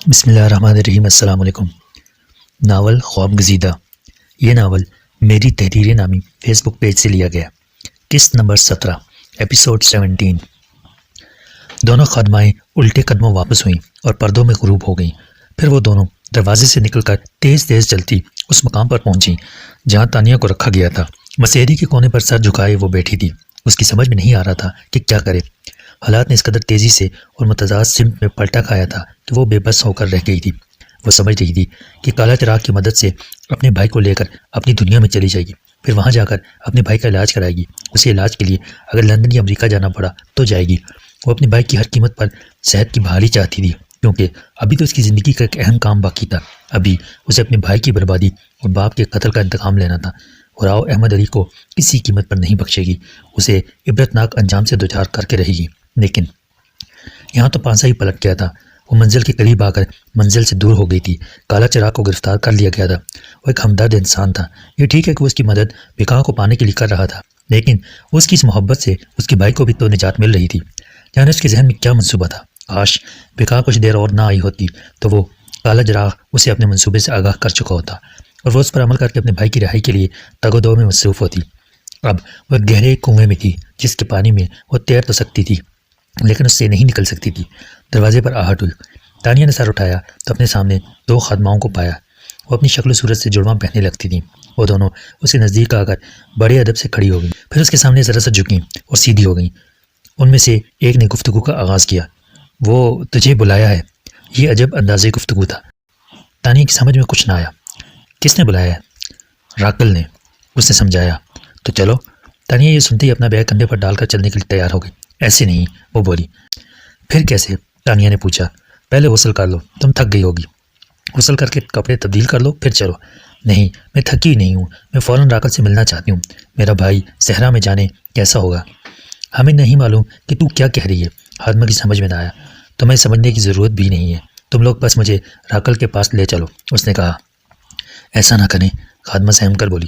بسم اللہ الرحمن الرحیم۔ السلام علیکم۔ ناول خواب گزیدہ۔ یہ ناول میری تحریر نامی فیس بک پیج سے لیا گیا۔ قسط نمبر 17، ایپیسوڈ 17۔ دونوں خادمائیں الٹے قدموں واپس ہوئیں اور پردوں میں غروب ہو گئیں۔ پھر وہ دونوں دروازے سے نکل کر تیز تیز چلتی اس مقام پر پہنچیں جہاں تانیہ کو رکھا گیا تھا۔ مسیری کے کونے پر سر جھکائے وہ بیٹھی تھی۔ اس کی سمجھ میں نہیں آ رہا تھا کہ کیا کرے۔ حالات نے اس قدر تیزی سے اور متضاد سمت میں پلٹا کھایا تھا کہ وہ بے بس ہو کر رہ گئی تھی۔ وہ سمجھ رہی تھی کہ کالا چراغ کی مدد سے اپنے بھائی کو لے کر اپنی دنیا میں چلی جائے گی، پھر وہاں جا کر اپنے بھائی کا علاج کرائے گی۔ اسے علاج کے لیے اگر لندن یا امریکہ جانا پڑا تو جائے گی۔ وہ اپنے بھائی کی ہر قیمت پر صحت کی بحالی چاہتی تھی، کیونکہ ابھی تو اس کی زندگی کا ایک اہم کام باقی تھا۔ ابھی اسے اپنے بھائی کی بربادی اور باپ کے قتل کا انتقام لینا تھا۔ اور راؤ احمد علی کو کسی قیمت پر نہیں بخشے گی، اسے عبرتناک انجام سے دوچار کر کے رہے گی۔ لیکن یہاں تو پانسا ہی پلٹ گیا تھا۔ وہ منزل کے قریب آ کر منزل سے دور ہو گئی تھی۔ کالا چراغ کو گرفتار کر لیا گیا تھا۔ وہ ایک ہمدرد انسان تھا۔ یہ ٹھیک ہے کہ وہ اس کی مدد بکا کو پانے کے لیے کر رہا تھا، لیکن اس کی اس محبت سے اس کے بھائی کو بھی تو نجات مل رہی تھی۔ جانے اس کے ذہن میں کیا منصوبہ تھا۔ کاش بکا کچھ دیر اور نہ آئی ہوتی تو وہ کالا چراغ اسے اپنے منصوبے سے آگاہ کر چکا ہوتا اور وہ اس پر عمل کر کے اپنے بھائی کی رہائی کے لیے تگ و دو میں مصروف ہوتی۔ اب وہ گہرے کنویں میں تھی جس کے پانی میں وہ تیر تو سکتی تھی لیکن اس سے نہیں نکل سکتی تھی۔ دروازے پر آہٹ ہوئی۔ تانیہ نے سر اٹھایا تو اپنے سامنے دو خادماؤں کو پایا۔ وہ اپنی شکل و صورت سے جڑواں پہننے لگتی تھیں۔ وہ دونوں اس کے نزدیک آ کر بڑے ادب سے کھڑی ہو گئیں، پھر اس کے سامنے ذرا سا جھکیں اور سیدھی ہو گئیں۔ ان میں سے ایک نے گفتگو کا آغاز کیا۔ وہ تجھے بلایا ہے۔ یہ عجب انداز گفتگو تھا۔ تانیہ کی سمجھ میں کچھ نہ آیا۔ کس نے بلایا ہے؟ راکل نے، اس نے سمجھایا۔ تو چلو۔ تانیہ یہ سنتے ہی اپنا بیگ کندھے پر ڈال کر چلنے کے لیے تیار ہو گئی۔ ایسے نہیں، وہ بولی۔ پھر کیسے؟ تانیہ نے پوچھا۔ پہلے غسل کر لو، تم تھک گئی ہوگی۔ غسل کر کے کپڑے تبدیل کر لو پھر چلو۔ نہیں، میں تھکی نہیں ہوں، میں فوراً راکل سے ملنا چاہتی ہوں۔ میرا بھائی صحرا میں جانے کیسا ہوگا؟ ہمیں نہیں معلوم کہ تو کیا کہہ رہی ہے۔ خادمہ کی سمجھ میں نہ آیا۔ تمہیں سمجھنے کی ضرورت بھی نہیں ہے، تم لوگ بس مجھے راکل کے پاس لے چلو، اس نے کہا۔ ایسا نہ کریں، خادمہ سہم کر بولی۔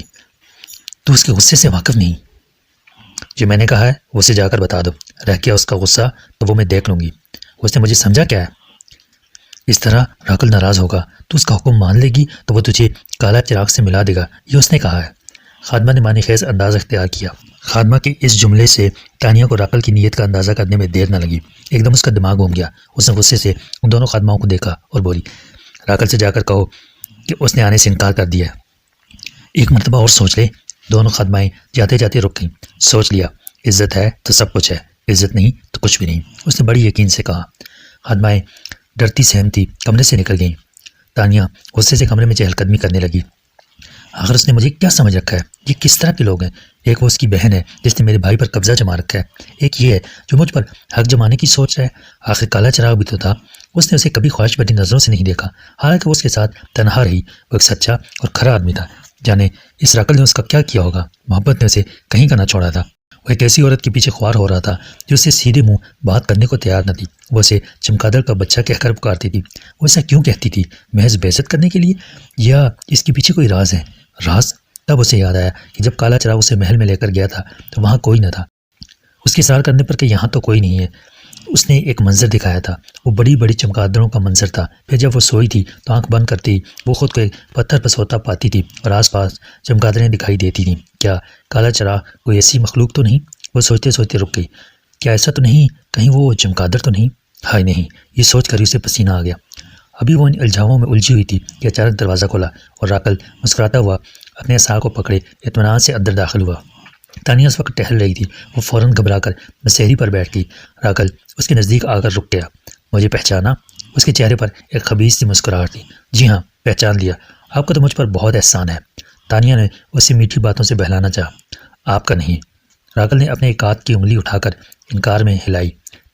تو اس کے غصے سے واقف نہیں؟ جو میں نے کہا ہے وہ اسے جا کر بتا دو۔ رہ گیا اس کا غصہ تو وہ میں دیکھ لوں گی۔ اس نے مجھے سمجھا کیا ہے؟ اس طرح راکل ناراض ہوگا تو اس کا حکم مان لے گی تو وہ تجھے کالا چراغ سے ملا دے گا، یہ اس نے کہا ہے۔ خادمہ نے معنی خیز انداز اختیار کیا۔ خادمہ کے اس جملے سے تانیہ کو راکل کی نیت کا اندازہ کرنے میں دیر نہ لگی۔ ایک دم اس کا دماغ گھوم گیا۔ اس نے غصے سے ان دونوں خادماؤں کو دیکھا اور بولی، راکل سے جا کر کہو کہ اس نے آنے سے انکار کر دیا ہے۔ ایک مرتبہ اور سوچ لے۔ دونوں خادمائیں جاتے جاتے رک گئیں۔ سوچ لیا، عزت ہے تو سب کچھ ہے، عزت نہیں تو کچھ بھی نہیں، اس نے بڑی یقین سے کہا۔ خادمائیں ڈرتی سہمتی کمرے سے نکل گئیں۔ تانیہ غصے سے کمرے میں چہل قدمی کرنے لگی۔ آخر اس نے مجھے کیا سمجھ رکھا ہے؟ یہ کس طرح کے لوگ ہیں؟ ایک وہ اس کی بہن ہے جس نے میرے بھائی پر قبضہ جما رکھا ہے، ایک یہ ہے جو مجھ پر حق جمانے کی سوچ رہا ہے۔ آخر کالا چراغ بھی تو تھا، اس نے اسے کبھی خواہش بھری نظروں سے نہیں دیکھا، حالانکہ وہ اس کے ساتھ تنہا رہی۔ وہ ایک سچا اور کھرا آدمی تھا۔ جانے اس راکل نے اس کا کیا کیا ہوگا؟ محبت نے اسے کہیں کا نہ چھوڑا تھا۔ وہ ایک ایسی عورت کے پیچھے خوار ہو رہا تھا جو اسے سیدھے منہ بات کرنے کو تیار نہ تھی۔ وہ اسے چمگادڑ کا بچہ کہہ کر پکارتی تھی۔ وہ ایسا کیوں کہتی تھی؟ محض بے عزت کرنے کے لیے، یا اس کے پیچھے کوئی راز ہے؟ راز؟ تب اسے یاد آیا کہ جب کالا چراغ اسے محل میں لے کر گیا تھا تو وہاں کوئی نہ تھا۔ اس کے اصرار کرنے پر کہ یہاں تو کوئی نہیں ہے، اس نے ایک منظر دکھایا تھا۔ وہ بڑی بڑی چمگادڑوں کا منظر تھا۔ پھر جب وہ سوئی تھی تو آنکھ بند کرتی وہ خود کو ایک پتھر پر سوتا پاتی تھی اور آس پاس چمگادڑیں دکھائی دیتی تھیں۔ کیا کالا چراغ کوئی ایسی مخلوق تو نہیں؟ وہ سوچتے سوچتے رک گئی۔ کیا ایسا تو نہیں کہیں وہ چمگادڑ تو نہیں؟ ہائے نہیں، یہ سوچ کر اسے پسینہ آ گیا۔ ابھی وہ ان الجھاؤں میں الجھی ہوئی تھی کہ اچانک دروازہ کھلا اور راکل مسکراتا ہوا اپنے عصا کو پکڑے اطمینان سے اندر داخل ہوا۔ تانیہ اس وقت ٹہل رہی تھی۔ وہ فوراً گھبرا کر مسیری پر بیٹھ گئی۔ راکل اس کے نزدیک آ کر رک گیا۔ مجھے پہچانا؟ اس کے چہرے پر ایک خبیث سی مسکراہٹ تھی۔ جی ہاں، پہچان لیا، آپ کا تو مجھ پر بہت احسان ہے۔ تانیہ نے اسے میٹھی باتوں سے بہلانا چاہا۔ آپ کا نہیں۔ راکل نے اپنے ایک ہاتھ کی انگلی اٹھا کر انکار میں ہلائی۔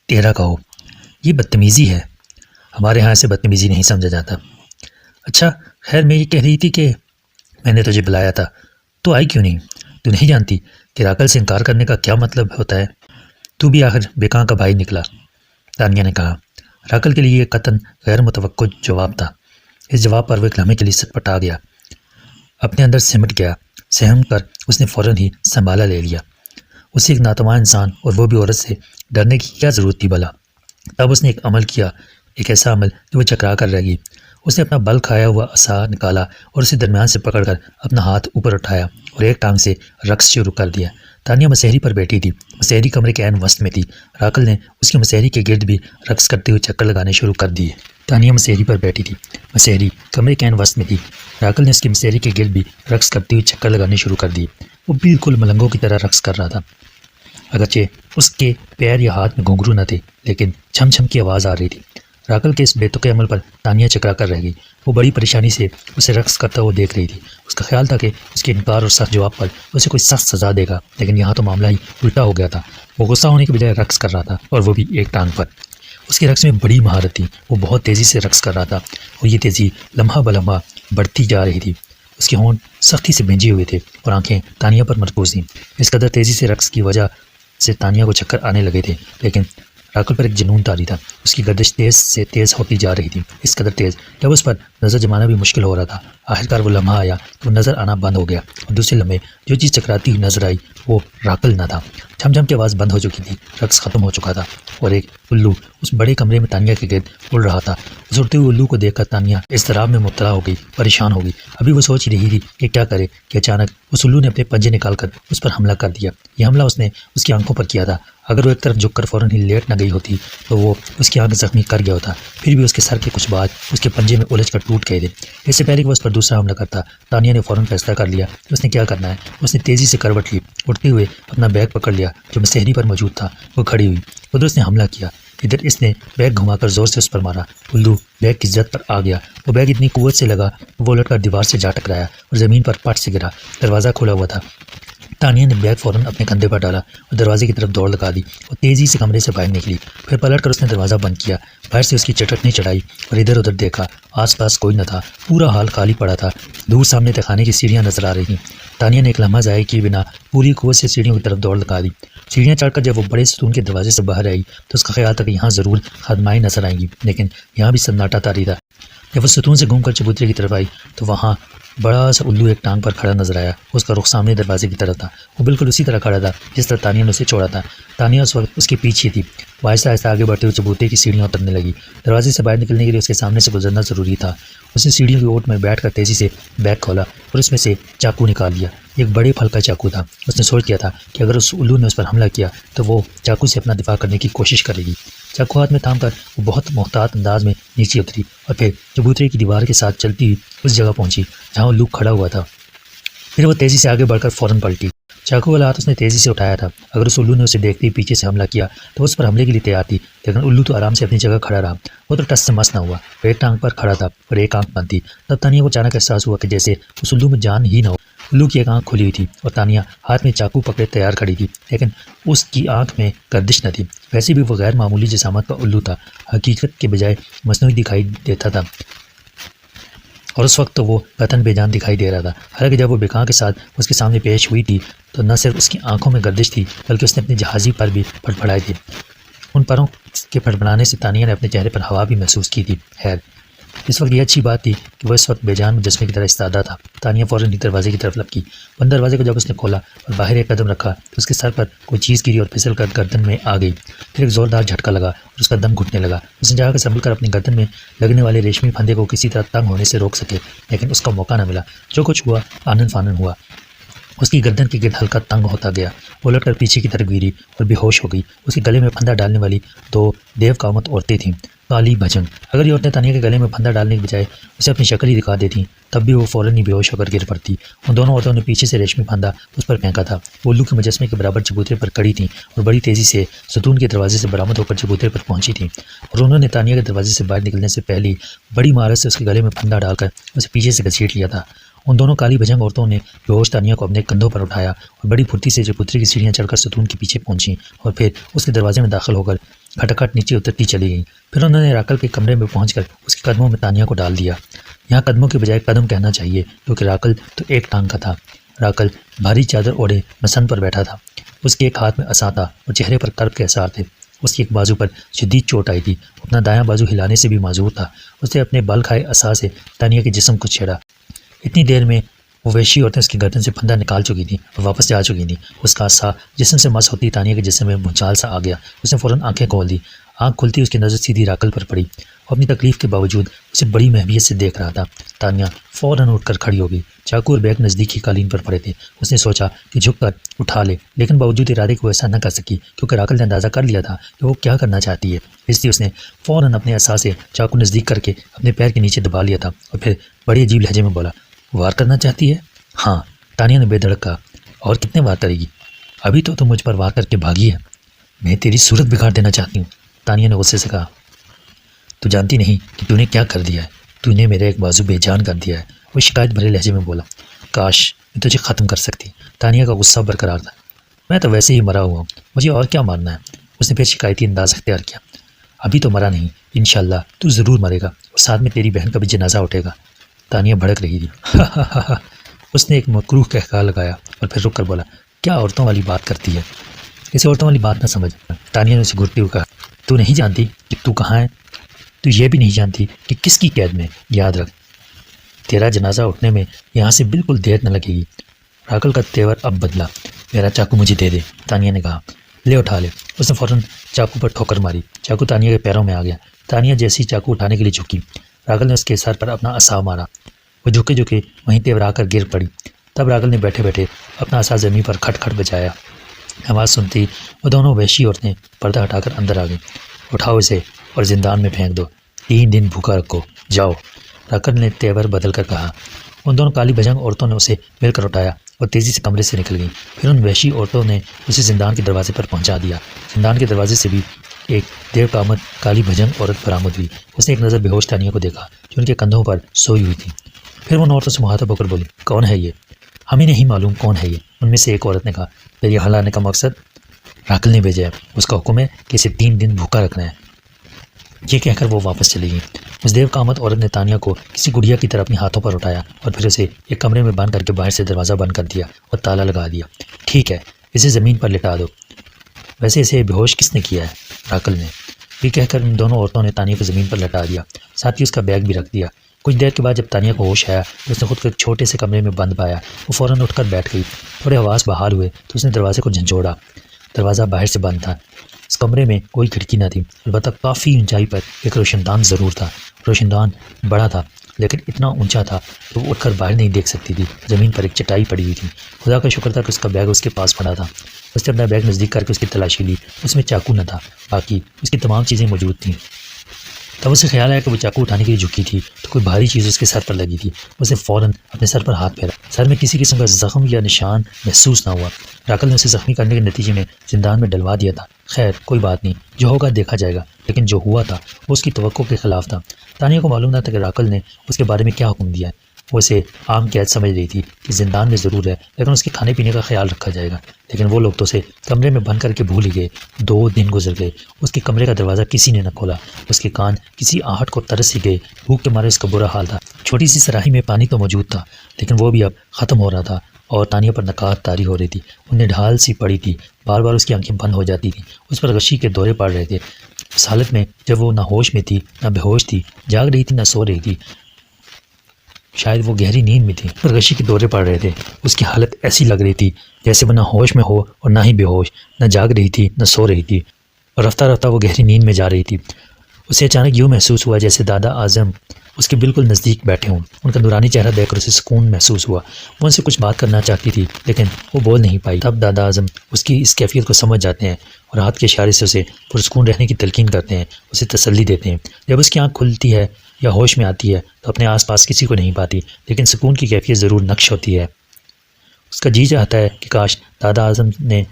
تیرا کہو۔ یہ بدتمیزی ہے۔ ہمارے ہاں اسے بدتمیزی نہیں سمجھا جاتا۔ اچھا خیر، میں یہ کہہ رہی تھی کہ میں نے تجھے بلایا تھا، تو آئی کیوں نہیں؟ تو نہیں جانتی کہ راکل سے انکار کرنے کا کیا مطلب ہوتا ہے؟ تو بھی آخر بیکاں کا بھائی نکلا، تانیہ نے کہا۔ راکل کے لیے یہ قطعاً غیر متوقع جواب تھا۔ اس جواب پر وہ ایک لمحے کے لیے سٹپٹا گیا، اپنے اندر سمٹ گیا۔ سہم کر اس نے فوراً ہی سنبھالا لے لیا۔ اسے ایک ناتواں انسان اور وہ بھی عورت سے ڈرنے کی کیا ضرورت تھی بھلا؟ تب اس نے ایک عمل کیا ایک ایسا عمل کہ وہ چکرا کر رہ گئی۔ اس نے اپنا بل کھایا ہوا عصا نکالا اور اسے درمیان سے پکڑ کر اپنا ہاتھ اوپر اٹھایا اور ایک ٹانگ سے رقص شروع کر دیا۔ تانیہ مسحری پر بیٹھی تھی، مسحری کمرے کے عین وسط میں تھی۔ راکل نے اس کی مسحری کے گرد بھی رقص کرتے ہوئے چکر لگانے شروع کر دیے۔ تانیہ مسحری پر بیٹھی تھی، مسحری کمرے کے عین وسط میں تھی۔ راکل نے اس کی مسحری کے گرد بھی رقص کرتے ہوئے چکر لگانے شروع کر دیے۔ وہ بالکل ملنگوں کی طرح رقص کر رہا تھا، اگرچہ اس کے پیر یا ہاتھ میں گھنگرو نہ تھے، لیکن چھم چھم کی آواز آ رہی تھی۔ راکل کے اس بے تکے عمل پر تانیہ چکرا کر رہ گئی۔ وہ بڑی پریشانی سے اسے رقص کرتا ہوا دیکھ رہی تھی۔ اس کا خیال تھا کہ اس کے انکار اور سخت جواب پر اسے کوئی سخت سزا دے گا، لیکن یہاں تو معاملہ ہی الٹا ہو گیا تھا۔ وہ غصہ ہونے کے بجائے رقص کر رہا تھا، اور وہ بھی ایک ٹانگ پر۔ اس کی رقص میں بڑی مہارت تھی، وہ بہت تیزی سے رقص کر رہا تھا، اور یہ تیزی لمحہ بلمحہ بڑھتی جا رہی تھی۔ اس کے ہونٹ سختی سے بھینجے ہوئے تھے اور آنکھیں تانیہ پر مرکوز تھیں۔ اس قدر تیزی سے رقص کی وجہ سے تانیہ کو چکر آنے لگے تھے، لیکن راکل پر ایک جنون طاری تھا۔ اس کی گردش تیز سے تیز ہوتی جا رہی تھی، اس قدر تیز کہ اب اس پر نظر جمانا بھی مشکل ہو رہا تھا۔ آخرکار وہ لمحہ آیا کہ وہ نظر آنا بند ہو گیا، اور دوسرے لمحے جو چیز چکراتی ہوئی نظر آئی وہ راکل نہ تھا۔ چھم چھم کی آواز بند ہو چکی تھی، رقص ختم ہو چکا تھا، اور ایک الو اس بڑے کمرے میں تانیہ کے گرد اڑ رہا تھا۔ اس اڑتے ہوئے الو کو دیکھ کر تانیہ اضطراب میں مبتلا ہو گئی، پریشان ہو گئی۔ ابھی وہ سوچ رہی تھی کہ کیا کرے کہ اچانک اس الو نے اپنے پنجے نکال کر اس پر حملہ کر دیا۔ یہ حملہ اس نے اس کی آنکھوں پر کیا تھا۔ اگر وہ ایک طرف جھک کر فوراً ہی لیٹ نہ گئی ہوتی تو وہ اس کی آنکھ زخمی کر گیا ہوتا۔ پھر بھی اس کے سر کے کچھ بال اس کے پنجے میں الجھ کر ٹوٹ گئے تھے۔ اس سے پہلے کہ وہ اس پر دوسرا حملہ کرتا، تانیہ نے فوراً فیصلہ کر لیا کہ اس نے کیا کرنا ہے۔ اس نے تیزی سے کروٹ لی، اٹھتے ہوئے اپنا بیگ پکڑ لیا جو مسحری پر موجود تھا۔ وہ کھڑی ہوئی، ادھر اس نے حملہ کیا، ادھر اس نے بیگ گھما کر زور سے اس پر مارا۔ الو بیگ کی زد پر آ گیا، وہ بیگ اتنی قوت سے لگا وہ الٹ کر دیوار سے جا ٹکرایا اور زمین پر پٹ سے گرا۔ دروازہ کھلا ہوا تھا۔ تانیہ نے بیگ فوراً اپنے کندھے پر ڈالا اور دروازے کی طرف دوڑ لگا دی۔ وہ تیزی سے کمرے سے باہر نکلی، پھر پلٹ کر اس نے دروازہ بند کیا۔ باہر سے اس کی چٹکنی چڑھائی اور ادھر ادھر دیکھا، آس پاس کوئی نہ تھا، پورا حال خالی پڑا تھا۔ دور سامنے تہخانے کی سیڑھیاں نظر آ رہی تھیں۔ تانیہ نے ایک لمحہ ضائع کیے بنا پوری قوت سے سیڑھیوں کی طرف دوڑ لگا دی۔ سیڑھیاں چڑھ کر جب وہ بڑے ستون کے دروازے سے باہر آئی تو اس کا خیال تھا کہ یہاں ضرور خادمائیں نظر آئیں گی، لیکن یہاں بھی سناٹا طاری تھا۔ جب وہ ستون سے گھوم کر چبوترے کی طرف آئی تو وہاں بڑا سا الو ایک ٹانگ پر کھڑا نظر آیا۔ اس کا رخ سامنے دروازے کی طرف تھا، وہ بالکل اسی طرح کھڑا تھا جس طرح تانیہ نے اسے چھوڑا تھا۔ تانیہ اس وقت اس کے پیچھے تھی، وہ آہستہ آہستہ آگے بڑھتے ہوئے چبوترے کی سیڑھیاں اترنے لگی۔ دروازے سے باہر نکلنے کے لیے اس کے سامنے سے گزرنا ضروری تھا۔ اس نے سیڑھیوں کی اوٹ میں بیٹھ کر تیزی سے بیگ کھولا اور اس میں سے چاقو نکال لیا۔ ایک بڑے پھل کا چاقو تھا۔ اس نے سوچ لیا تھا کہ اگر اس الو نے اس پر حملہ کیا تو وہ چاقو سے اپنا دفاع کرنے کی کوشش کرے گی۔ چاقو ہاتھ میں تھام کر وہ بہت محتاط انداز میں نیچے اتری اور پھر چبوترے کی دیوار کے ساتھ چلتی ہوئی اس جگہ پہنچی جہاں الو کھڑا ہوا تھا۔ پھر وہ تیزی سے آگے بڑھ کر فوراً پلٹی۔ چاقو والا ہاتھ اس نے تیزی سے اٹھایا تھا۔ اگر اس الو نے اسے دیکھتے ہی پیچھے سے حملہ کیا تو اس پر حملے کے لیے تیار تھی، لیکن الو تو آرام سے اپنی جگہ کھڑا رہا۔ وہ تو ٹس سے مس نہ ہوا، وہ ایک ٹانگ پر کھڑا تھا اور ایک آنکھ بند تھی۔ تب تانیہ کو اچانک احساس ہوا کہ جیسے اس الو میں جان ہی نہ ہو۔ الو کی ایک آنکھ کھلی ہوئی تھی اور تانیہ ہاتھ میں چاقو پکڑے تیار کھڑی تھی، لیکن اس کی آنکھ میں گردش نہ تھی۔ ویسے بھی وہ غیر معمولی جسامت کا الو تھا، حقیقت کے بجائے مصنوعی دکھائی دیتا تھا، اور اس وقت تو وہ قطعاً بے جان دکھائی دے رہا تھا۔ حالانکہ جب وہ بکاں کے ساتھ اس کے سامنے پیش ہوئی تھی تو نہ صرف اس کی آنکھوں میں گردش تھی بلکہ اس نے اپنے جہازی پر بھی پھڑپھڑائے تھے۔ ان پروں کے پھڑپڑانے سے تانیہ نے اپنے چہرے پر ہوا بھی محسوس کی تھی۔ خیر، اس وقت یہ اچھی بات تھی کہ وہ اس وقت بے جان مجسمے کی طرح استادہ تھا۔ تانیہ فوراً ہی دروازے کی طرف لپکی۔ بند دروازے کو جب اس نے کھولا اور باہر ایک قدم رکھا تو اس کے سر پر کوئی چیز گری اور پھسل کر گردن میں آ گئی۔ پھر ایک زوردار جھٹکا لگا اور اس کا دم گھٹنے لگا۔ اس نے چاہا کہ سنبھل کر اپنی گردن میں لگنے والے ریشمی پھندے کو کسی طرح تنگ ہونے سے روک سکے، لیکن اس کا موقع نہ ملا۔ جو کچھ ہوا آنن فانن ہوا۔ اس کی گردن کے گرد ہلکا تنگ ہوتا گیا، وہ الٹ کر پیچھے کی طرف گری اور بے ہوش ہو گئی۔ اس کے گلے میں پھندا ڈالنے والی دو دیو کامت عورتیں تھیں، کالی بھجنگ۔ اگر یہ عورتیں تانیہ کے گلے میں پھندا ڈالنے کے بجائے اسے اپنی شکل ہی دکھا دیتیں تب بھی وہ فوراً ہی بے ہوش ہو کر گر پڑتی۔ ان دونوں عورتوں نے پیچھے سے ریشمی پھندا اس پر پھینکا تھا۔ وہ الو کے مجسمے کے برابر چبوترے پر کڑی تھیں اور بڑی تیزی سے ستون کے دروازے سے برآمد ہو کر چبوترے پر پہنچی تھیں، اور انہوں نے تانیہ کے دروازے سے باہر نکلنے سے پہلے بڑی مہارت سے اس کے گلے میں پھندا ڈال کر اسے پیچھے سے گھسیٹ لیا تھا۔ ان دونوں کالی بھجنگ عورتوں نے بے ہوش تانیہ کو اپنے کندھوں پر اٹھایا اور بڑی پھرتی سے چبوترے کی سیڑھیاں چڑھ کر ستون کے پیچھے پہنچیں اور پھر اس کے دروازے میں داخل ہو کر کھٹکھٹ نیچے اترتی چلی گئیں۔ پھر انہوں نے راکل کے کمرے میں پہنچ کر اس کے قدموں میں تانیہ کو ڈال دیا۔ یہاں قدموں کے بجائے قدم کہنا چاہیے، کیونکہ راکل تو ایک ٹانگ کا تھا۔ راکل بھاری چادر اوڑھے مسند پر بیٹھا تھا۔ اس کے ایک ہاتھ میں عصا تھا اور چہرے پر کرب کے آثار تھے۔ اس کی ایک بازو پر شدید چوٹ آئی تھی، اپنا دایاں بازو ہلانے سے بھی معذور تھا۔ اس نے اپنے بل کھائے عصا سے تانیہ کے جسم کو چھیڑا۔ اتنی دیر میں وہ وحشی عورتیں اس کی گردن سے پھندا نکال چکی تھیں اور واپس جا چکی تھیں۔ اس کا سا جسم سے مس ہوتی تانیہ کے جسم میں بھونچال سا آ گیا۔ اس نے فوراً آنکھیں کھول دی۔ آنکھ کھلتی اس کی نظر سیدھی راکل پر پڑی۔ وہ اپنی تکلیف کے باوجود اسے بڑی محبیت سے دیکھ رہا تھا۔ تانیہ فوراً اٹھ کر کھڑی ہو گئی۔ چاقو اور بیگ نزدیک ہی قالین پر پڑے تھے۔ اس نے سوچا کہ جھک کر اٹھا لے، لیکن باوجود ارادے کو ایسا نہ کر سکی، کیونکہ راکل نے اندازہ کر لیا تھا کہ وہ کیا کرنا چاہتی ہے۔ اس لیے اس نے فوراً اپنے عصا سے چاقو نزدیک کر کے اپنے پیر کے نیچے دبا لیا تھا اور پھر بڑی عجیب لہجے میں بولا، وار کرنا چاہتی ہے؟ ہاں، تانیہ نے بے دھڑک کہا۔ اور کتنے وار کرے گی؟ ابھی تو تم مجھ پر وار کر کے بھاگی ہے۔ میں تیری صورت بگاڑ دینا چاہتی ہوں، تانیہ نے غصے سے کہا۔ تو جانتی نہیں کہ تو نے کیا کر دیا ہے؟ تو نے میرا ایک بازو بے جان کر دیا ہے، وہ شکایت بھرے لہجے میں بولا۔ کاش میں تجھے ختم کر سکتی، تانیہ کا غصہ برقرار تھا۔ میں تو ویسے ہی مرا ہوا ہوں، مجھے اور کیا مارنا ہے؟ اس نے پھر شکایتی انداز اختیار کیا۔ ابھی تو مرا نہیں، انشاءاللہ تو ضرور مرے گا، اور ساتھ میں تیری بہن کا بھی جنازہ اٹھے گا۔ تانیہ بھڑک رہی تھی۔ اس نے ایک مکروہ قہقہہ لگایا اور پھر رک کر بولا، کیا عورتوں والی بات کرتی ہے؟ اسے عورتوں والی بات نہ سمجھ۔ تانیہ نے اسے گھرتے ہوئے کہا، تو نہیں جانتی کہ تو کہاں ہے؟ تو یہ بھی نہیں جانتی کہ کس کی قید میں؟ یاد رکھ، تیرا جنازہ اٹھنے میں یہاں سے بالکل دیر نہ لگے گی۔ راکل کا تیور اب بدلا۔ میرا چاقو مجھے دے دے، تانیہ نے کہا۔ لے اٹھا لے۔ اس نے فوراً چاقو پر ٹھوکر ماری۔ چاقو تانیہ کے پیروں میں آ گیا۔ تانیہ جیسی چاقو اٹھانے کے لیے جھکی، راکل نے اس کے سر پر اپنا عصا مارا۔ وہ جھکے جھکے وہیں تیور آ کر گر پڑی۔ تب راکل نے بیٹھے بیٹھے اپنا عصا زمین پر کھٹ کھٹ بجایا۔ آواز سنتی وہ دونوں وحشی عورتیں پردہ ہٹا کر اندر آ گئیں۔ اٹھاؤ اسے اور زندان میں پھینک دو، 3 دن بھوکا رکھو، جاؤ، راکل نے تیور بدل کر کہا۔ ان دونوں کالی بھجنگ عورتوں نے اسے مل کر اٹھایا اور تیزی سے کمرے سے نکل گئیں۔ پھر ان وحشی عورتوں نے اسے زندان کے دروازے پر پہنچا دیا۔ زندان کے دروازے سے بھی ایک دیر قامت کالی بھجنگ عورت برآمد ہوئی۔ اس نے ایک نظر بے ہوش تانیہ کو دیکھا جو ان کے کندھوں پر سوئی ہوئی تھی۔ پھر وہ ان عورتوں سے مخاطب ہو کر بولی، کون ہے یہ؟ ہمیں نہیں معلوم کون ہے یہ، ان میں سے ایک عورت نے کہا۔ پھر یہاں لانے کا مقصد؟ راکل نے بھیجا ہے، اس کا حکم ہے کہ اسے 3 دن بھوکا رکھنا ہے۔ یہ کہہ کر وہ واپس چلی گئی۔ اس دیو قامت عورت نے تانیہ کو کسی گڑیا کی طرح اپنے ہاتھوں پر اٹھایا اور پھر اسے ایک کمرے میں بند کر کے باہر سے دروازہ بند کر دیا اور تالا لگا دیا۔ ٹھیک ہے، اسے زمین پر لٹا دو۔ ویسے اسے بے ہوش کس نے کیا ہے؟ راکل نے۔ یہ کہہ کر ان دونوں عورتوں نے تانیہ کو زمین پر لٹا دیا، ساتھ ہی اس کا بیگ بھی رکھ دیا۔ کچھ دیر کے بعد جب تانیہ کو ہوش آیا تو اس نے خود کو ایک چھوٹے سے کمرے میں بند پایا۔ وہ فوراً اٹھ کر بیٹھ گئی۔ تھوڑے حواس بحال ہوئے تو اس نے دروازے کو جھنجھوڑا۔ دروازہ باہر سے بند تھا۔ اس کمرے میں کوئی کھڑکی نہ تھی، البتہ کافی اونچائی پر ایک روشن دان ضرور تھا۔ روشن دان بڑا تھا لیکن اتنا اونچا تھا کہ وہ اٹھ کر باہر نہیں دیکھ سکتی تھی۔ زمین پر ایک چٹائی پڑی ہوئی تھی۔ خدا کا شکر تھا کہ اس کا بیگ اس کے پاس پڑا تھا۔ اس نے اپنا بیگ نزدیک کر کے اس کی تلاشی لی۔ اس میں چاقو نہ تھا، باقی اس کی تمام چیزیں موجود تھیں۔ تب اسے خیال آیا کہ وہ چاقو اٹھانے کے لیے جھکی تھی تو کوئی بھاری چیز اس کے سر پر لگی تھی۔ اسے فوراً اپنے سر پر ہاتھ پھیرا۔ سر میں کسی قسم کا زخم یا نشان محسوس نہ ہوا۔ راکل نے اسے زخمی کرنے کے نتیجے میں زندان میں ڈلوا دیا تھا۔ خیر کوئی بات نہیں، جو ہوگا دیکھا جائے گا، لیکن جو ہوا تھا وہ اس کی توقع کے خلاف تھا۔ تانیہ کو معلوم نہ تھا کہ راکل نے اس کے بارے میں کیا حکم دیا ہے۔ وہ اسے عام قید سمجھ رہی تھی کہ زندان میں ضرور ہے لیکن اس کے کھانے پینے کا خیال رکھا جائے گا۔ لیکن وہ لوگ تو اسے کمرے میں بند کر کے بھول ہی گئے۔ 2 دن گزر گئے، اس کے کمرے کا دروازہ کسی نے نہ کھولا۔ اس کے کان کسی آہٹ کو ترس ہی گئے۔ بھوک کے مارے اس کا برا حال تھا۔ چھوٹی سی سراہی میں پانی تو موجود تھا لیکن وہ بھی اب ختم ہو رہا تھا اور تانیہ پر نکات طاری ہو رہی تھی۔ انہیں ڈھال سی پڑی تھی، بار بار اس کی آنکھیں بند ہو جاتی تھیں۔ اس پر غشی کے دورے پڑ رہے تھے۔ اس حالت میں جب وہ نہ ہوش میں تھی نہ بے ہوش تھی، جاگ رہی تھی نہ سو رہی تھی، شاید وہ گہری نیند میں تھی، پر غشی کے دورے پڑ رہے تھے۔ اس کی حالت ایسی لگ رہی تھی جیسے وہ نہ ہوش میں ہو اور نہ ہی بے ہوش، نہ جاگ رہی تھی نہ سو رہی تھی، اور رفتہ رفتہ وہ گہری نیند میں جا رہی تھی۔ اسے اچانک یوں محسوس ہوا جیسے دادا اعظم اس کے بالکل نزدیک بیٹھے ہوں۔ ان کا نورانی چہرہ دیکھ کر اسے سکون محسوس ہوا۔ وہ ان سے کچھ بات کرنا چاہتی تھی لیکن وہ بول نہیں پائی۔ تب دادا اعظم اس کی اس کیفیت کو سمجھ جاتے ہیں اور ہاتھ کے اشارے سے اسے پرسکون رہنے کی تلقین کرتے ہیں، اسے تسلی دیتے ہیں۔ جب اس کی آنکھ کھلتی ہے یا ہوش میں آتی ہے تو اپنے آس پاس کسی کو نہیں پاتی، لیکن سکون کی کیفیت ضرور نقش ہوتی ہے۔ اس کا جی چاہتا ہے کہ کاش دادا اعظم نے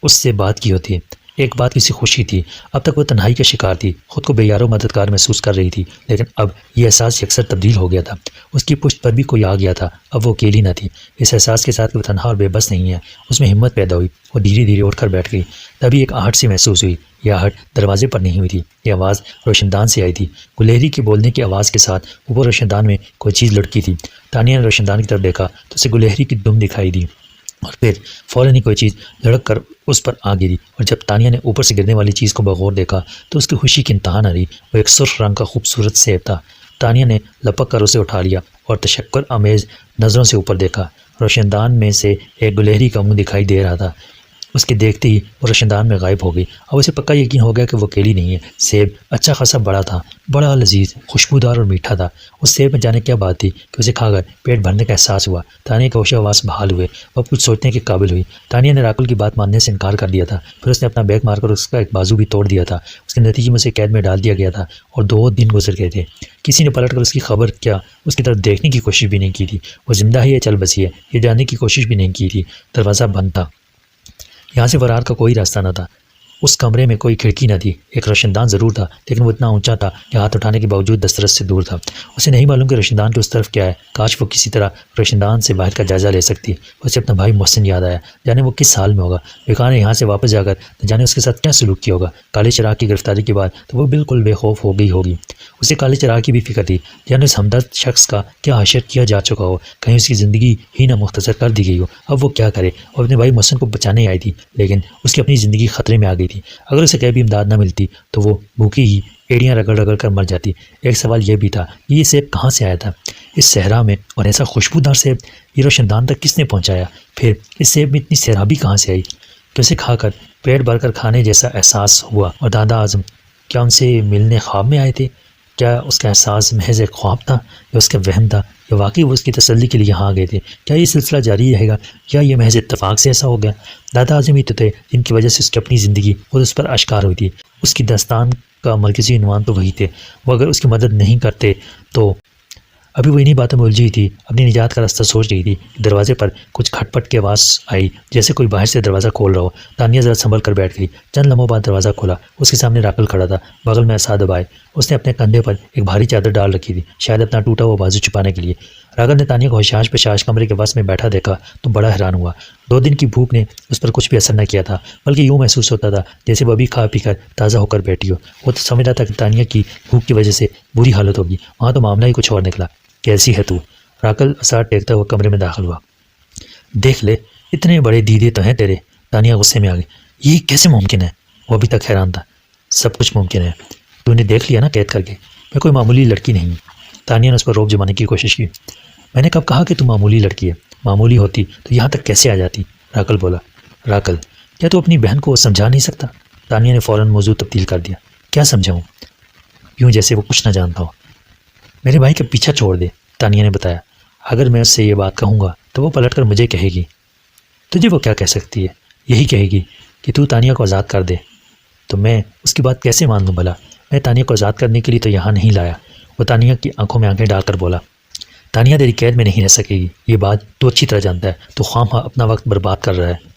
اس سے بات کی ہوتی۔ ایک بات کی سی خوشی تھی، اب تک وہ تنہائی کا شکار تھی، خود کو بے یار و مددگار محسوس کر رہی تھی، لیکن اب یہ احساس یکسر تبدیل ہو گیا تھا۔ اس کی پشت پر بھی کوئی آ گیا تھا، اب وہ اکیلی نہ تھی۔ اس احساس کے ساتھ کہ وہ تنہا اور بے بس نہیں ہے، اس میں ہمت پیدا ہوئی۔ وہ دھیرے دھیرے اٹھ کر بیٹھ گئی۔ تبھی ایک آہٹ سی محسوس ہوئی۔ یہ آہٹ دروازے پر نہیں ہوئی تھی، یہ آواز روشن دان سے آئی تھی۔ گلہری کے بولنے کی آواز کے ساتھ اوپر روشن دان میں کوئی چیز لٹکی تھی۔ تانیہ نے روشن دان کی طرف دیکھا تو اسے گلہری کی دم دکھائی دی اور پھر فوراً ہی کوئی چیز لڑک کر اس پر آ گری، اور جب تانیہ نے اوپر سے گرنے والی چیز کو بغور دیکھا تو اس کی خوشی کی انتہا نہ رہی۔ وہ ایک سرخ رنگ کا خوبصورت سیب تھا۔ تانیہ نے لپک کر اسے اٹھا لیا اور تشکر آمیز نظروں سے اوپر دیکھا۔ روشن دان میں سے ایک گلہری کا منہ دکھائی دے رہا تھا۔ اس کے دیکھتے ہی وہ روشن دان میں غائب ہو گئی۔ اب اسے پکا یقین ہو گیا کہ وہ اکیلی نہیں ہے۔ سیب اچھا خاصا بڑا تھا، بڑا لذیذ، خوشبودار اور میٹھا تھا۔ اس سیب میں جانے کیا بات تھی کہ اسے کھا کر پیٹ بھرنے کا احساس ہوا۔ تانیہ کے ہوش و حواس بحال ہوئے، وہ اب کچھ سوچنے کے قابل ہوئی۔ تانیہ نے راکل کی بات ماننے سے انکار کر دیا تھا، پھر اس نے اپنا بیگ مار کر اس کا ایک بازو بھی توڑ دیا تھا۔ اس کے نتیجے میں اسے قید میں ڈال دیا گیا تھا اور 2 دن گزر گئے تھے۔ کسی نے پلٹ کر اس کی خبر کیا اس کی طرف دیکھنے کی کوشش بھی نہیں کی تھی۔ وہ زندہ ہے یا چل بسی ہے یہ جاننے کی کوشش بھی نہیں کی تھی۔ دروازہ بند تھا، یہاں سے فرار کا کوئی راستہ نہ تھا۔ اس کمرے میں کوئی کھڑکی نہ تھی۔ ایک روشن دان ضرور تھا، لیکن وہ اتنا اونچا تھا کہ ہاتھ اٹھانے کے باوجود دسترس سے دور تھا۔ اسے نہیں معلوم کہ روشن دان کے اس طرف کیا ہے۔ کاش وہ کسی طرح روشن دان سے باہر کا جائزہ لے سکتی۔ اسے اپنا بھائی محسن یاد آیا، جانے وہ کس حال میں ہوگا۔ بیکار نے یہاں سے واپس جا کر نہ جانے اس کے ساتھ کیا سلوک کیا ہوگا۔ کالے چراغ کی گرفتاری کے بعد تو وہ بالکل بے خوف ہو گئی ہوگی۔ اسے کالے چراغ کی بھی فکر تھی، جانے اس ہمدرد شخص کا کیا حشر کیا جا چکا ہو، کہیں اس کی زندگی ہی نہ مختصر کر دی گئی ہو۔ اب وہ کیا کرے؟ وہ اپنے بھائی محسن کو بچانے آئی تھی، لیکن اس کی اپنی زندگی خطرے میں آ گئی تھی۔ اگر اسے کہیں بھی امداد نہ ملتی تو وہ بھوکی ہی ایڑیاں رگڑ رگڑ کر مر جاتی۔ ایک سوال یہ بھی تھا کہ یہ سیب کہاں سے آیا تھا اس صحرا میں، اور ایسا خوشبودار سیب یہ روشن دان تک کس نے پہنچایا؟ پھر اس سیب میں اتنی سیرابی کہاں سے آئی کہ اسے کھا کر پیٹ بھر کر کھانے جیسا احساس ہوا؟ اور دادا اعظم کیا ان سے ملنے خواب میں آئے تھے؟ کیا اس کا احساس محض ایک خواب تھا یا اس کا وہم تھا، یا واقعی وہ اس کی تسلی کے لیے یہاں آ گئے تھے؟ کیا یہ سلسلہ جاری رہے گا یا یہ محض اتفاق سے ایسا ہو گیا؟ دادا اعظم ہی تو تھے جن کی وجہ سے اس کی اپنی زندگی خود اس پر اشکار ہوئی تھی۔ اس کی داستان کا مرکزی عنوان تو وہی تھے۔ وہ اگر اس کی مدد نہیں کرتے تو ابھی وہ انہی باتوں میں الجھی ہوئی تھی، اپنی نجات کا راستہ سوچ رہی تھی کہ دروازے پر کچھ کھٹ پٹ کی آواز آئی، جیسے کوئی باہر سے دروازہ کھول رہا ہو۔ تانیہ ذرا سنبھل کر بیٹھ گئی۔ چند لمحوں بعد دروازہ کھولا، اس کے سامنے راکل کھڑا تھا، بغل میں عصا دبائے۔ اس نے اپنے کندھے پر ایک بھاری چادر ڈال رکھی تھی، شاید اپنا ٹوٹا ہوا بازو چھپانے کے لیے۔ راکل نے تانیہ کو حشاش پشاش کمرے کے وسط میں بیٹھا دیکھا تو بڑا حیران ہوا۔ 2 دن کی بھوک نے اس پر کچھ بھی اثر نہ کیا تھا، بلکہ یوں محسوس ہوتا تھا جیسے وہ ابھی کھا پی کر تازہ ہو کر بیٹھی ہو۔ وہ تو سمجھ رہا تھا کہ تانیہ کی بھوک کی وجہ سے بری حالت ہوگی، وہاں تو معاملہ ہی کچھ اور نکلا۔ کیسی ہے تو؟ راکل عصا ٹیکتا ہوا کمرے میں داخل ہوا۔ دیکھ لے، اتنے بڑے دیدے تو ہیں تیرے۔ تانیہ غصے میں آ گئی۔ یہ کیسے ممکن ہے؟ وہ ابھی تک حیران تھا۔ سب کچھ ممکن ہے، تو نے دیکھ لیا نا قید کر کے، میں کوئی معمولی لڑکی نہیں۔ تانیہ نے اس پر روب جمانے کی کوشش کی۔ میں نے کب کہا کہ تو معمولی لڑکی ہے؟ معمولی ہوتی تو یہاں تک کیسے آ جاتی؟ راکل بولا۔ راکل، کیا تو اپنی بہن کو سمجھا نہیں سکتا؟ تانیہ نے فوراً موضوع تبدیل کر دیا۔ کیا سمجھاؤں؟ یوں جیسے وہ کچھ نہ جانتا ہو۔ میرے بھائی کا پیچھا چھوڑ دے، تانیہ نے بتایا۔ اگر میں اس سے یہ بات کہوں گا تو وہ پلٹ کر مجھے کہے گی۔ تجھے وہ کیا کہہ سکتی ہے؟ یہی کہے گی کہ تو تانیہ کو آزاد کر دے۔ تو میں اس کی بات کیسے مان لوں بھلا؟ میں تانیہ کو آزاد کرنے کے لیے تو یہاں نہیں لایا۔ وہ تانیہ کی آنکھوں میں آنکھیں ڈال کر بولا۔ تانیہ تیری قید میں نہیں رہ سکے گی، یہ بات تو اچھی طرح جانتا ہے۔ تو خواہ اپنا وقت برباد کر رہا ہے۔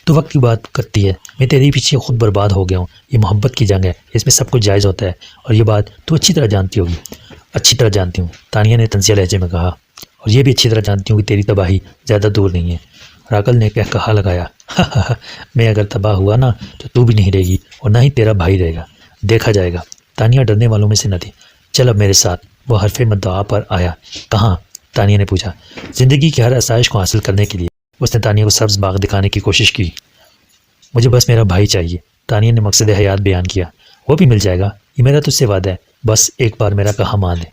تو وقت کی بات کرتی ہے، میں تیرے پیچھے خود برباد ہو گیا ہوں۔ یہ محبت کی جنگ ہے، اس میں سب کچھ جائز ہوتا ہے، اور یہ بات تو اچھی طرح جانتی ہوگی۔ اچھی طرح جانتی ہوں، تانیہ نے طنزیہ لہجے میں کہا، اور یہ بھی اچھی طرح جانتی ہوں کہ تیری تباہی زیادہ دور نہیں ہے۔ راکل نے کہا لگایا، میں اگر تباہ ہوا نا تو بھی نہیں رہے گی، اور نہ ہی تیرا بھائی رہے گا، دیکھا جائے گا۔ تانیہ ڈرنے والوں میں سے نہ تھی۔ چل اب میرے ساتھ۔ وہ حرف مدعا پر آیا۔ کہاں؟ تانیہ نے پوچھا۔ زندگی کی ہر آسائش کو حاصل کرنے کے لیے۔ اس نے تانیہ کو سبز باغ دکھانے کی کوشش کی۔ مجھے بس میرا بھائی چاہیے، تانیہ نے مقصد حیات بیان کیا۔ وہ بھی مل جائے گا، یہ میرا تجھ سے وعدہ ہے، بس ایک بار میرا کہا مان لے۔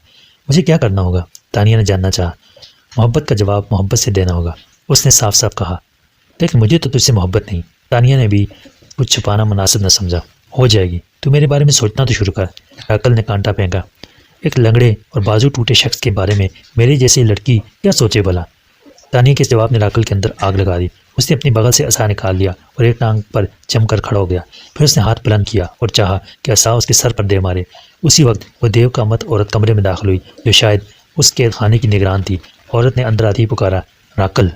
مجھے کیا کرنا ہوگا؟ تانیہ نے جاننا چاہا۔ محبت کا جواب محبت سے دینا ہوگا، اس نے صاف صاف کہا۔ لیکن مجھے تو تجھ سے محبت نہیں۔ تانیہ نے بھی کچھ چھپانا مناسب نہ سمجھا۔ ہو جائے گی، تو میرے بارے میں سوچنا تو شروع کر۔ راکل نے کانٹا پھینکا۔ ایک لنگڑے اور بازو ٹوٹے شخص کے بارے میں میرے جیسی لڑکی کیا سوچے بھلا؟ تانیہ کے اس جواب نے راکل کے اندر آگ لگا دی۔ اس نے اپنی بغل سے عصا نکال لیا اور ایک ٹانگ پر چم کر کھڑا ہو گیا۔ پھر اس نے ہاتھ بلند کیا اور چاہا کہ عصا اس کے سر پر دے مارے۔ اسی وقت وہ دیو کا مت عورت کمرے میں داخل ہوئی، جو شاید اس قید خانے کی نگران تھی۔ عورت نے اندر آتی پکارا، راکل۔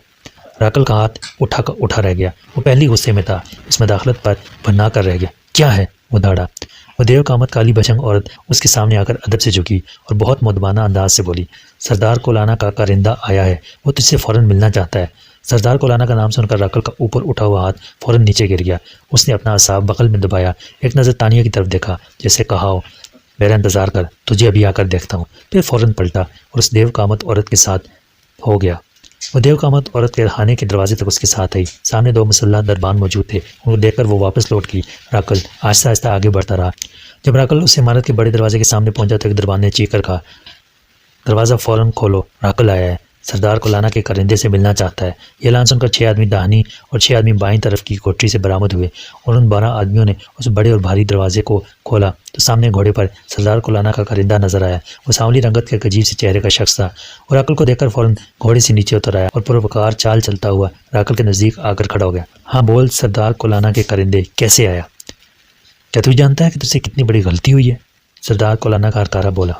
راکل کا ہاتھ اٹھا رہ گیا۔ وہ پہلی غصے میں تھا، اس مداخلت پر بھنا کر رہ گیا۔ کیا ہے؟ وہ دھاڑا۔ وہ دیو کامت کالی بھشنگ عورت اس کے سامنے آ کر ادب سے جھکی اور بہت مؤدبانہ انداز سے بولی، سردار کولانا کا کارندہ آیا ہے، وہ تجھ سے فوراً ملنا چاہتا ہے۔ سردار کولانا کا نام سن کر راکل کا اوپر اٹھا ہوا ہاتھ فوراً نیچے گر گیا۔ اس نے اپنا عصا بغل میں دبایا، ایک نظر تانیہ کی طرف دیکھا، جیسے کہا ہو میرا انتظار کر، تجھے ابھی آ کر دیکھتا ہوں۔ پھر فوراً پلٹا اور اس دیو کامت عورت کے ساتھ ہو گیا۔ وہ دیو کامت عورت کے خانے کے دروازے تک اس کے ساتھ آئی۔ سامنے 2 مسلح دربان موجود تھے، ان کو دیکھ کر وہ واپس لوٹ گئی۔ راکل آہستہ آہستہ آگے بڑھتا رہا۔ جب راکل اس عمارت کے بڑے دروازے کے سامنے پہنچا تو ایک دربان نے چیخ کر کہا، دروازہ فوراً کھولو، راکل آیا ہے، سردار کولانا کے کرندے سے ملنا چاہتا ہے۔ یہ اعلان سن کر 6 آدمی داہنی اور 6 آدمی بائیں طرف کی کوٹری سے برآمد ہوئے اور ان 12 آدمیوں نے اس بڑے اور بھاری دروازے کو کھولا تو سامنے گھوڑے پر سردار کولانا کا کرندہ نظر آیا۔ وہ سانولی رنگت کے عجیب سے چہرے کا شخص تھا اور راکل کو دیکھ کر فوراً گھوڑے سے نیچے اتر آیا اور پروقار چال چلتا ہوا راکل کے نزدیک آ کر کھڑا ہو گیا۔ ہاں بول سردار کولانا کے کرندے، کیسے آیا؟ کیا تو جانتا ہے کہ تجھ سے کتنی بڑی غلطی ہوئی ہے؟ سردار کولانا کا ہرکارا بولا۔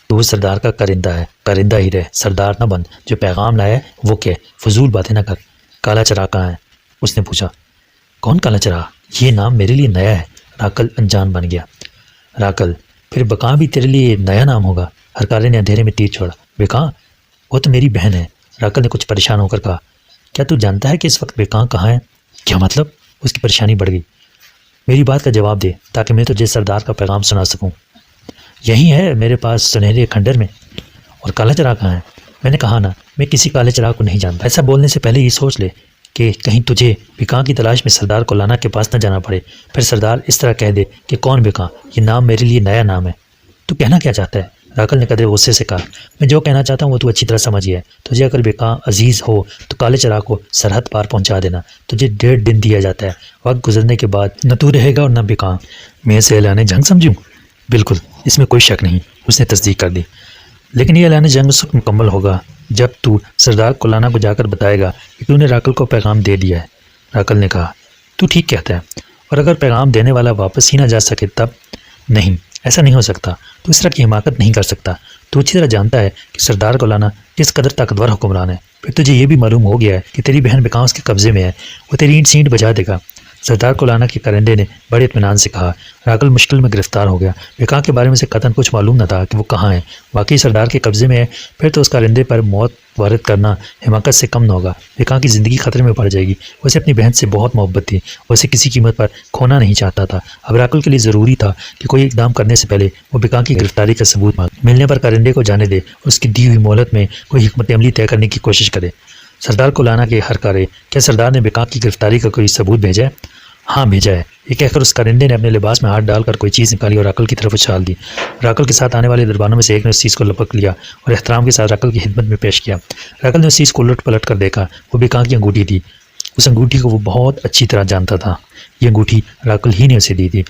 تو سردار کا کرندہ ہے، کرندہ ہی رہے، سردار نہ بن۔ جو پیغام لایا ہے وہ کیا؟ فضول باتیں نہ کر۔ کالا چراغ کہاں ہے؟ اس نے پوچھا۔ کون کالا چراغ؟ یہ نام میرے لیے نیا ہے۔ راکل انجان بن گیا۔ راکل، پھر بکاں بھی تیرے لیے نیا نام ہوگا؟ ہرکارے نے اندھیرے میں تیر چھوڑا۔ بکاں؟ وہ تو میری بہن ہے۔ راکل نے کچھ پریشان ہو کر کہا۔ کیا تو جانتا ہے کہ اس وقت بکاں کہاں ہے؟ کیا مطلب؟ اس کی پریشانی بڑھ گئی۔ میری بات کا جواب دے تاکہ میں تجھے سردار کا پیغام سنا سکوں۔ یہی ہے میرے پاس سنہرے کھنڈر میں۔ اور کالا چراغ کہاں ہے؟ میں نے کہا نا، میں کسی کالے چراغ کو نہیں جانتا۔ ایسا بولنے سے پہلے یہ سوچ لے کہ کہیں تجھے بکاں کی تلاش میں سردار کولانا کے پاس نہ جانا پڑے، پھر سردار اس طرح کہہ دے کہ کون بکاں؟ یہ نام میرے لیے نیا نام ہے۔ تو کہنا کیا چاہتا ہے؟ راکل نے قدرے غصے سے کہا۔ میں جو کہنا چاہتا ہوں وہ تو اچھی طرح سمجھ گیا۔ تجھے اگر بکاں عزیز ہو تو کالے چراغ کو سرحد پار پہنچا دینا۔ تجھے 1.5 دن دیا جاتا ہے، وقت گزرنے کے بعد نہ تو رہے گا اور نہ بکاں۔ میں اسے اعلان جنگ سمجھوں؟ بالکل، اس میں کوئی شک نہیں، اس نے تصدیق کر دی۔ لیکن یہ اعلان جنگ اس وقت مکمل ہوگا جب تو سردار کولانا کو جا کر بتائے گا کہ تو نے راکل کو پیغام دے دیا ہے۔ راکل نے کہا۔ تو ٹھیک کہتا ہے، اور اگر پیغام دینے والا واپس ہی نہ جا سکے تب؟ نہیں، ایسا نہیں ہو سکتا۔ تو اس طرح کی حماقت نہیں کر سکتا۔ تو اچھی طرح جانتا ہے کہ سردار کولانا کس قدر طاقتور حکمران ہے۔ پھر تجھے یہ بھی معلوم ہو گیا ہے کہ تیری بہن بکاں اس کے قبضے میں ہے، وہ تیری اینٹ سینٹ بجا دے گا۔ سردار کولانا کے کرندے نے بڑے اطمینان سے کہا۔ راکل مشکل میں گرفتار ہو گیا۔ بکاں کے بارے میں سے قطعاً کچھ معلوم نہ تھا کہ وہ کہاں ہے۔ واقعی سردار کے قبضے میں ہے، پھر تو اس کرندے پر موت وارد کرنا حماقت سے کم نہ ہوگا۔ بکاں کی زندگی خطرے میں پڑ جائے گی۔ اسے اپنی بہن سے بہت محبت تھی، وہ اسے کسی قیمت پر کھونا نہیں چاہتا تھا۔ اب راکل کے لیے ضروری تھا کہ کوئی اقدام کرنے سے پہلے وہ بکاں کی گرفتاری کا ثبوت مانگے، ملنے پر کرندے کو جانے دے اور اس کی دی ہوئی مہلت میں کوئی حکمت عملی طے کرنے کی کوشش کرے۔ سردار کولانا کے ہرکارے، کیا سردار نے بکاں کی گرفتاری کا کوئی ثبوت بھیجا ہے؟ ہاں بھیجا ہے۔ یہ کہہ کر اس کرندے نے اپنے لباس میں ہاتھ ڈال کر کوئی چیز نکالی اور راکل کی طرف اچھال دی۔ راکل کے ساتھ آنے والے دربانوں میں سے ایک نے اس چیز کو لپک لیا اور احترام کے ساتھ راکل کی خدمت میں پیش کیا۔ راکل نے اس چیز کو الٹ پلٹ کر دیکھا، وہ بکاں کی انگوٹھی تھی۔ اس انگوٹھی کو وہ بہت اچھی طرح جانتا تھا۔ یہ انگوٹھی راکل ہی نے اسے دی تھی۔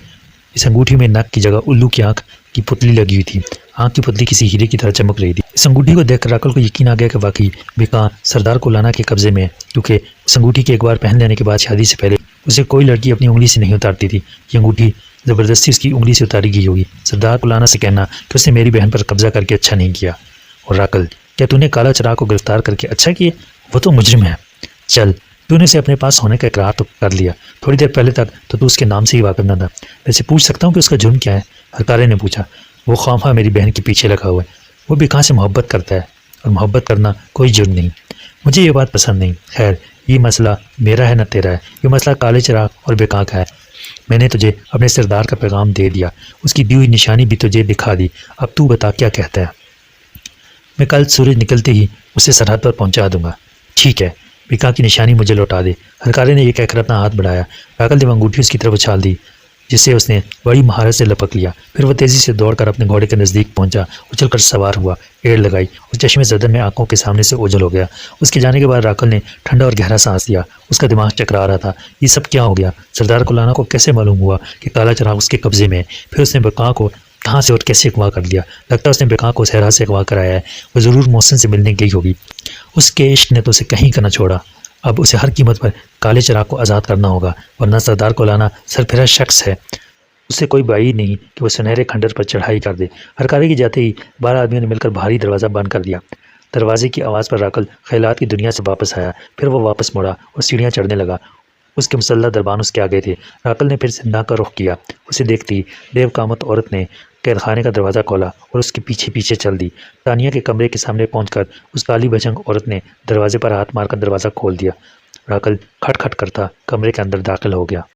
اس انگوٹھی میں نک کی جگہ الو کی آنکھ کی پتلی لگی ہوئی تھی۔ آنکھ کی پتلی کسی ہیرے کی طرح چمک رہی تھی۔ اس انگوٹھی کو دیکھ کر راکل کو یقین آ گیا کہ واقعی بکاں سردار کولانا کے قبضے میں ہے، کیونکہ اس انگوٹھی کے ایک بار پہن لینے کے بعد شادی سے پہلے اسے کوئی لڑکی اپنی انگلی سے نہیں اتارتی تھی۔ یہ انگوٹھی زبردستی اس کی انگلی سے اتاری گئی ہوگی۔ سردار کولانا سے کہنا کہ اس نے میری بہن پر قبضہ کر کے اچھا نہیں کیا۔ اور راکل، کیا تو نے کالا چراغ کو گرفتار کر کے اچھا کیا؟ وہ تو مجرم ہے۔ چل، تو نے اسے اپنے پاس ہونے کا اقرار تو کر لیا۔ تھوڑی دیر پہلے تک تو اس کے نام سے ہی واقف نہ تھا۔ ویسے پوچھ سکتا ہوں کہ اس کا جرم کیا ہے؟ ہرکارے نے پوچھا۔ وہ خواہاں میری بہن کے پیچھے لگا ہوا ہے۔ وہ بکاں سے محبت کرتا ہے، اور محبت کرنا کوئی جرم نہیں۔ مجھے یہ بات پسند نہیں۔ خیر، یہ مسئلہ میرا ہے نہ تیرا ہے، یہ مسئلہ کالے چراغ اور بکاں کا ہے۔ میں نے تجھے اپنے سردار کا پیغام دے دیا، اس کی دی ہوئی نشانی بھی تجھے دکھا دی۔ اب تو بتا کیا کہتا ہے؟ میں کل سورج نکلتے ہی اسے سرحد پر پہنچا دوں گا۔ ٹھیک ہے، بکاں کی نشانی مجھے لوٹا دے۔ ہرکارے نے یہ کہہ کر اپنا ہاتھ بڑھایا۔ راکل نے وہ انگوٹھی اس کی طرف اچھال دی، جسے اس نے بڑی مہارت سے لپک لیا۔ پھر وہ تیزی سے دوڑ کر اپنے گھوڑے کے نزدیک پہنچا، اچھل کر سوار ہوا، ایڑ لگائی اور چشمے زدن میں آنکھوں کے سامنے سے اوجھل ہو گیا۔ اس کے جانے کے بعد راکل نے ٹھنڈا اور گہرا سانس لیا۔ اس کا دماغ چکرا رہا تھا۔ یہ سب کیا ہو گیا؟ سردار کولانا کو کیسے معلوم ہوا کہ کالا چراغ اس کے قبضے میں ہے؟ پھر اس نے بکاں کو کہاں سے اور کیسے اغوا کر لیا؟ لگتا ہے اس نے بکاں کو صحرا سے اغوا کرایا ہے۔ وہ ضرور محسن سے ملنے گئی ہوگی۔ اس کے عشق نے تو اسے کہیں کا نہ چھوڑا۔ اب اسے ہر قیمت پر کالے چراغ کو آزاد کرنا ہوگا، ورنہ سردار کولانا سرفراز شخص ہے۔ اس سے کوئی بعید نہیں کہ وہ سنہرے کھنڈر پر چڑھائی کر دے۔ ہرکارے کی جاتے ہی 12 آدمیوں نے مل کر بھاری دروازہ بند کر دیا۔ دروازے کی آواز پر راکل خیالات کی دنیا سے واپس آیا۔ پھر وہ واپس مڑا اور سیڑھیاں چڑھنے لگا۔ اس کے مسلح دربان اس کے آگے تھے۔ راکل نے پھر زندہ کا رخ کیا۔ اسے دیکھتی دیو کامت عورت نے قید خانے کا دروازہ کھولا اور اس کے پیچھے پیچھے چل دی۔ تانیہ کے کمرے کے سامنے پہنچ کر اس کالی بھجنگ عورت نے دروازے پر ہاتھ مار کر دروازہ کھول دیا۔ راکل کھٹ کھٹ کرتا کمرے کے اندر داخل ہو گیا۔